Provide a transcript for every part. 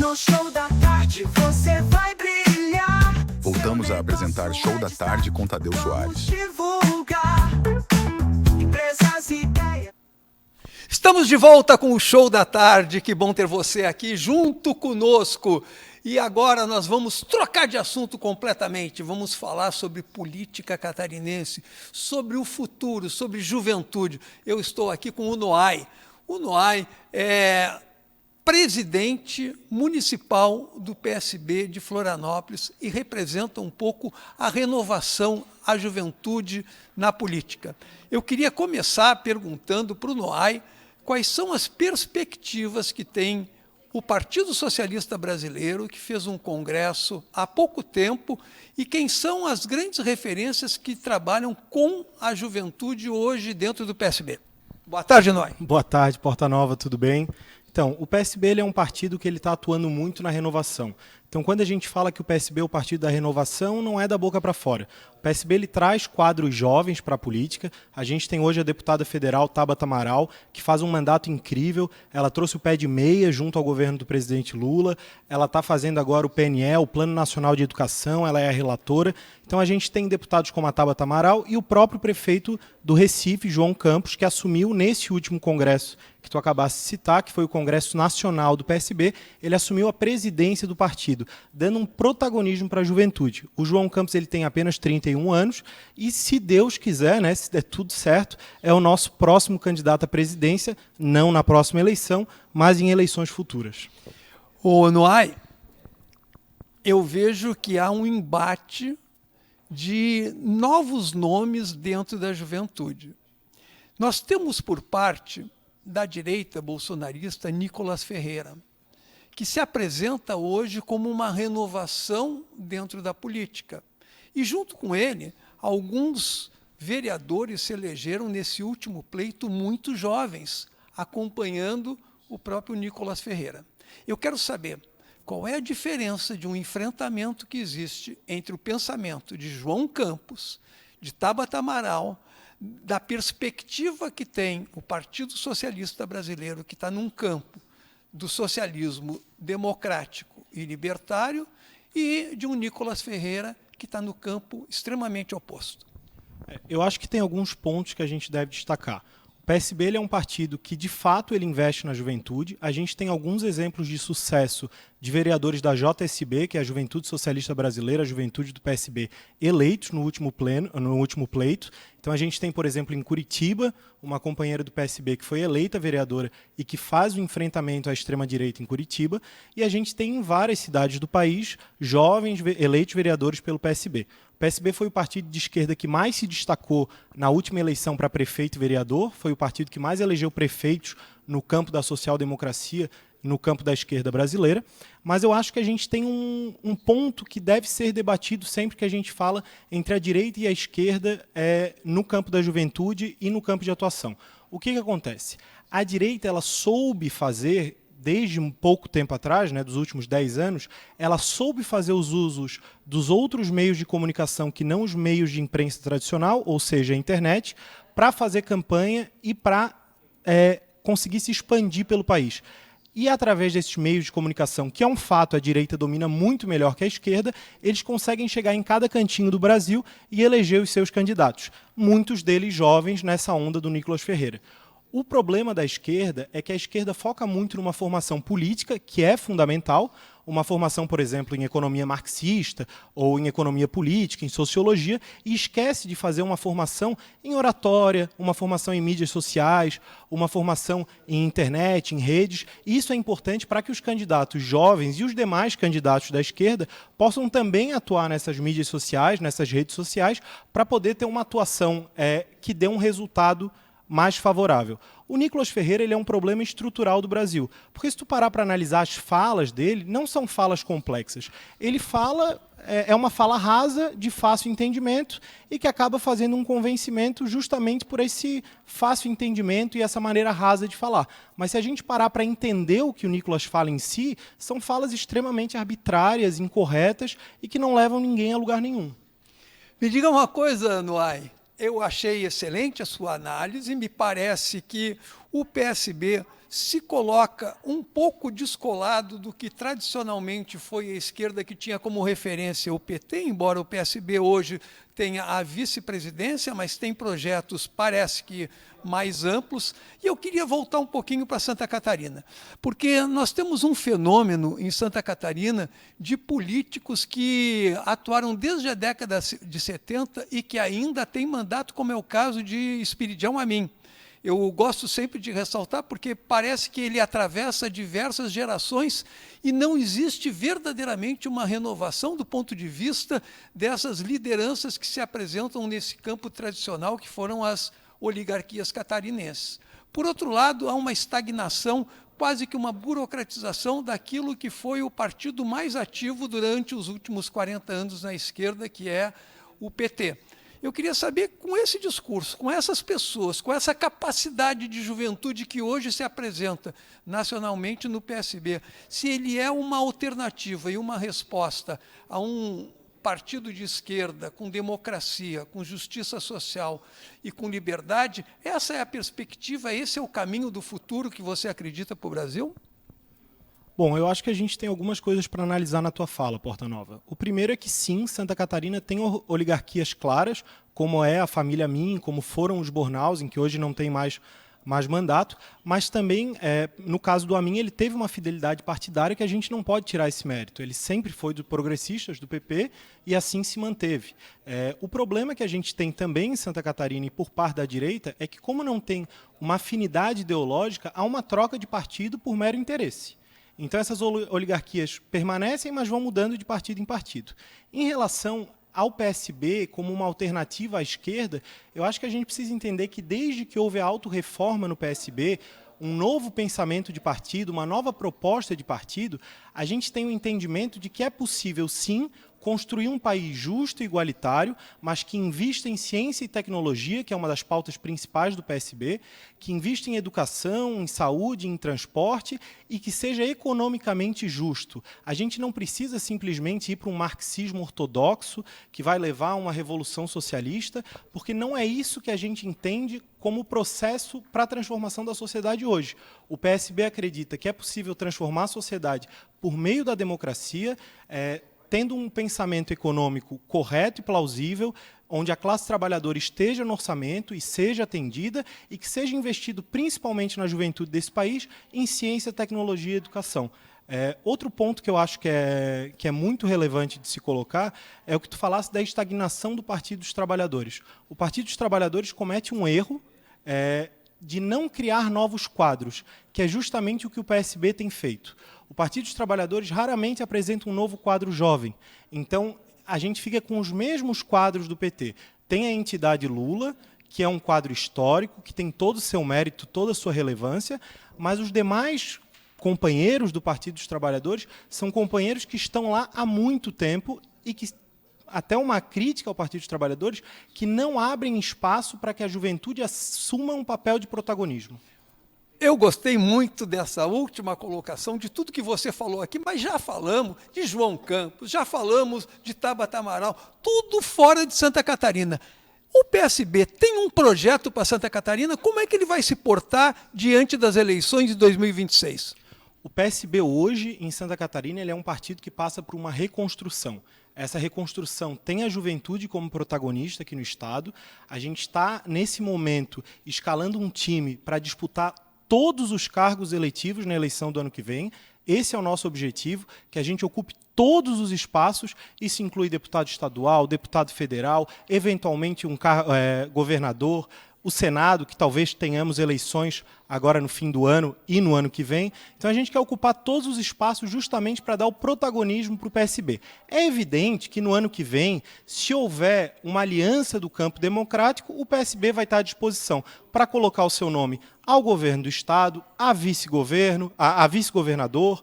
No Show da Tarde você vai brilhar. Voltamos a apresentar Show da Tarde com Tadeu Soares. Divulgar empresas e ideias. Estamos de volta com o Show da Tarde, que bom ter você aqui junto conosco. E agora nós vamos trocar de assunto completamente, vamos falar sobre política catarinense, sobre o futuro, sobre juventude. Eu estou aqui com o Noai. O Noai é presidente municipal do PSB de Florianópolis e representa um pouco a renovação, a juventude na política. Eu queria começar perguntando para o Noai quais são as perspectivas que tem o Partido Socialista Brasileiro, que fez um congresso há pouco tempo, e quem são as grandes referências que trabalham com a juventude hoje dentro do PSB. Boa tarde, Noai. Boa tarde, Porta Nova, tudo bem? Então, o PSB ele é um partido que ele está atuando muito na renovação. Então, quando a gente fala que o PSB é o partido da renovação, não é da boca para fora. O PSB ele traz quadros jovens para a política. A gente tem hoje a deputada federal Tabata Amaral, que faz um mandato incrível. Ela trouxe o pé de meia junto ao governo do presidente Lula. Ela está fazendo agora o PNE, o Plano Nacional de Educação, ela é a relatora. Então, a gente tem deputados como a Tabata Amaral e o próprio prefeito do Recife, João Campos, que assumiu nesse último congresso que tu acabaste de citar, que foi o Congresso Nacional do PSB, ele assumiu a presidência do partido, dando um protagonismo para a juventude. O João Campos ele tem apenas 31 anos e, se Deus quiser, né, se der tudo certo, é o nosso próximo candidato à presidência, não na próxima eleição, mas em eleições futuras. Ô, Noai, eu vejo que há um embate de novos nomes dentro da juventude. Nós temos por parte da direita bolsonarista Nicolas Ferreira, que se apresenta hoje como uma renovação dentro da política. E junto com ele, alguns vereadores se elegeram nesse último pleito muito jovens, acompanhando o próprio Nicolas Ferreira. Eu quero saber qual é a diferença de um enfrentamento que existe entre o pensamento de João Campos, de Tabata Amaral, da perspectiva que tem o Partido Socialista Brasileiro, que está num campo do socialismo democrático e libertário, e de um Nicolas Ferreira, que está no campo extremamente oposto. Eu acho que tem alguns pontos que a gente deve destacar. O PSB ele é um partido que, de fato, ele investe na juventude. A gente tem alguns exemplos de sucesso de vereadores da JSB, que é a Juventude Socialista Brasileira, a juventude do PSB, eleitos no último pleito. Então, a gente tem, por exemplo, em Curitiba, uma companheira do PSB que foi eleita vereadora e que faz o enfrentamento à extrema-direita em Curitiba. E a gente tem em várias cidades do país jovens eleitos vereadores pelo PSB. O PSB foi o partido de esquerda que mais se destacou na última eleição para prefeito e vereador, foi o partido que mais elegeu prefeitos no campo da social-democracia, no campo da esquerda brasileira, mas eu acho que a gente tem um ponto que deve ser debatido sempre que a gente fala entre a direita e a esquerda no campo da juventude e no campo de atuação. O que acontece? A direita ela soube fazer, desde um pouco tempo atrás, né, dos últimos 10 anos, ela soube fazer os usos dos outros meios de comunicação que não os meios de imprensa tradicional, ou seja, a internet, para fazer campanha e para conseguir se expandir pelo país. E através desses meios de comunicação, que é um fato, a direita domina muito melhor que a esquerda, eles conseguem chegar em cada cantinho do Brasil e eleger os seus candidatos, muitos deles jovens nessa onda do Nicolas Ferreira. O problema da esquerda é que a esquerda foca muito numa formação política, que é fundamental, uma formação, por exemplo, em economia marxista ou em economia política, em sociologia, e esquece de fazer uma formação em oratória, uma formação em mídias sociais, uma formação em internet, em redes. Isso é importante para que os candidatos jovens e os demais candidatos da esquerda possam também atuar nessas mídias sociais, nessas redes sociais, para poder ter uma atuação que dê um resultado mais favorável. O Nicolas Ferreira ele é um problema estrutural do Brasil, porque se tu parar para analisar as falas dele, não são falas complexas. Ele fala, é uma fala rasa, de fácil entendimento, e que acaba fazendo um convencimento justamente por esse fácil entendimento e essa maneira rasa de falar. Mas se a gente parar para entender o que o Nicolas fala em si, são falas extremamente arbitrárias, incorretas, e que não levam ninguém a lugar nenhum. Me diga uma coisa, Noai. Eu achei excelente a sua análise e me parece que o PSB se coloca um pouco descolado do que tradicionalmente foi a esquerda, que tinha como referência o PT, embora o PSB hoje tenha a vice-presidência, mas tem projetos, parece que mais amplos. E eu queria voltar um pouquinho para Santa Catarina, porque nós temos um fenômeno em Santa Catarina de políticos que atuaram desde a década de 70 e que ainda têm mandato, como é o caso de Espiridião Amin. Eu gosto sempre de ressaltar porque parece que ele atravessa diversas gerações e não existe verdadeiramente uma renovação do ponto de vista dessas lideranças que se apresentam nesse campo tradicional, que foram as oligarquias catarinenses. Por outro lado, há uma estagnação, quase que uma burocratização daquilo que foi o partido mais ativo durante os últimos 40 anos na esquerda, que é o PT. Eu queria saber, com esse discurso, com essas pessoas, com essa capacidade de juventude que hoje se apresenta nacionalmente no PSB, se ele é uma alternativa e uma resposta a um partido de esquerda com democracia, com justiça social e com liberdade. Essa é a perspectiva, esse é o caminho do futuro que você acredita para o Brasil? Bom, eu acho que a gente tem algumas coisas para analisar na tua fala, Portanova. O primeiro é que sim, Santa Catarina tem oligarquias claras, como é a família Amin, como foram os Bornhausen, que hoje não tem mais mandato, mas também, no caso do Amin, ele teve uma fidelidade partidária que a gente não pode tirar esse mérito. Ele sempre foi dos progressistas, do PP, e assim se manteve. O problema que a gente tem também em Santa Catarina e por parte da direita é que, como não tem uma afinidade ideológica, há uma troca de partido por mero interesse. Então, essas oligarquias permanecem, mas vão mudando de partido em partido. Em relação ao PSB, como uma alternativa à esquerda, eu acho que a gente precisa entender que, desde que houve a autorreforma no PSB, um novo pensamento de partido, uma nova proposta de partido, a gente tem o entendimento de que é possível, sim, construir um país justo e igualitário, mas que invista em ciência e tecnologia, que é uma das pautas principais do PSB, que invista em educação, em saúde, em transporte e que seja economicamente justo. A gente não precisa simplesmente ir para um marxismo ortodoxo que vai levar a uma revolução socialista, porque não é isso que a gente entende como processo para a transformação da sociedade hoje. O PSB acredita que é possível transformar a sociedade por meio da democracia, tendo um pensamento econômico correto e plausível, onde a classe trabalhadora esteja no orçamento e seja atendida, e que seja investido principalmente na juventude desse país em ciência, tecnologia e educação. Outro ponto que eu acho que é muito relevante de se colocar é o que tu falasse da estagnação do Partido dos Trabalhadores. O Partido dos Trabalhadores comete um erro de não criar novos quadros, que é justamente o que o PSB tem feito. O Partido dos Trabalhadores raramente apresenta um novo quadro jovem. Então, a gente fica com os mesmos quadros do PT. Tem a entidade Lula, que é um quadro histórico, que tem todo o seu mérito, toda a sua relevância, mas os demais companheiros do Partido dos Trabalhadores são companheiros que estão lá há muito tempo e que, até uma crítica ao Partido dos Trabalhadores, que não abrem espaço para que a juventude assuma um papel de protagonismo. Eu gostei muito dessa última colocação, de tudo que você falou aqui, mas já falamos de João Campos, já falamos de Tabata Amaral, tudo fora de Santa Catarina. O PSB tem um projeto para Santa Catarina? Como é que ele vai se portar diante das eleições de 2026? O PSB hoje, em Santa Catarina, ele é um partido que passa por uma reconstrução. Essa reconstrução tem a juventude como protagonista aqui no Estado. A gente está, nesse momento, escalando um time para disputar todos os cargos eletivos na eleição do ano que vem. Esse é o nosso objetivo, que a gente ocupe todos os espaços. Isso inclui deputado estadual, deputado federal, eventualmente um governador, o Senado, que talvez tenhamos eleições agora no fim do ano e no ano que vem. Então, a gente quer ocupar todos os espaços justamente para dar o protagonismo para o PSB. É evidente que no ano que vem, se houver uma aliança do campo democrático, o PSB vai estar à disposição para colocar o seu nome ao governo do Estado, a vice-governador,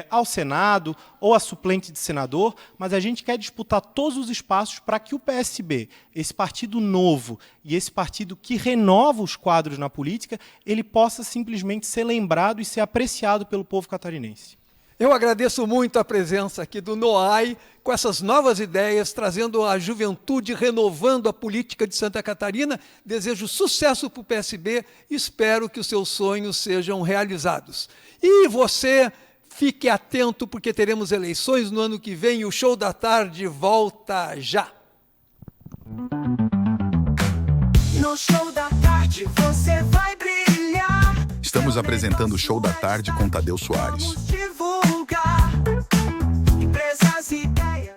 ao Senado ou a suplente de senador, mas a gente quer disputar todos os espaços para que o PSB, esse partido novo e esse partido que renova os quadros na política, ele possa simplesmente ser lembrado e ser apreciado pelo povo catarinense. Eu agradeço muito a presença aqui do NOAI, com essas novas ideias, trazendo a juventude, renovando a política de Santa Catarina. Desejo sucesso para o PSB e espero que os seus sonhos sejam realizados. E você, fique atento, porque teremos eleições no ano que vem e o Show da Tarde volta já. No Show da Tarde você vai brilhar. Estamos apresentando o Show da Tarde com Tadeu Soares. Vamos te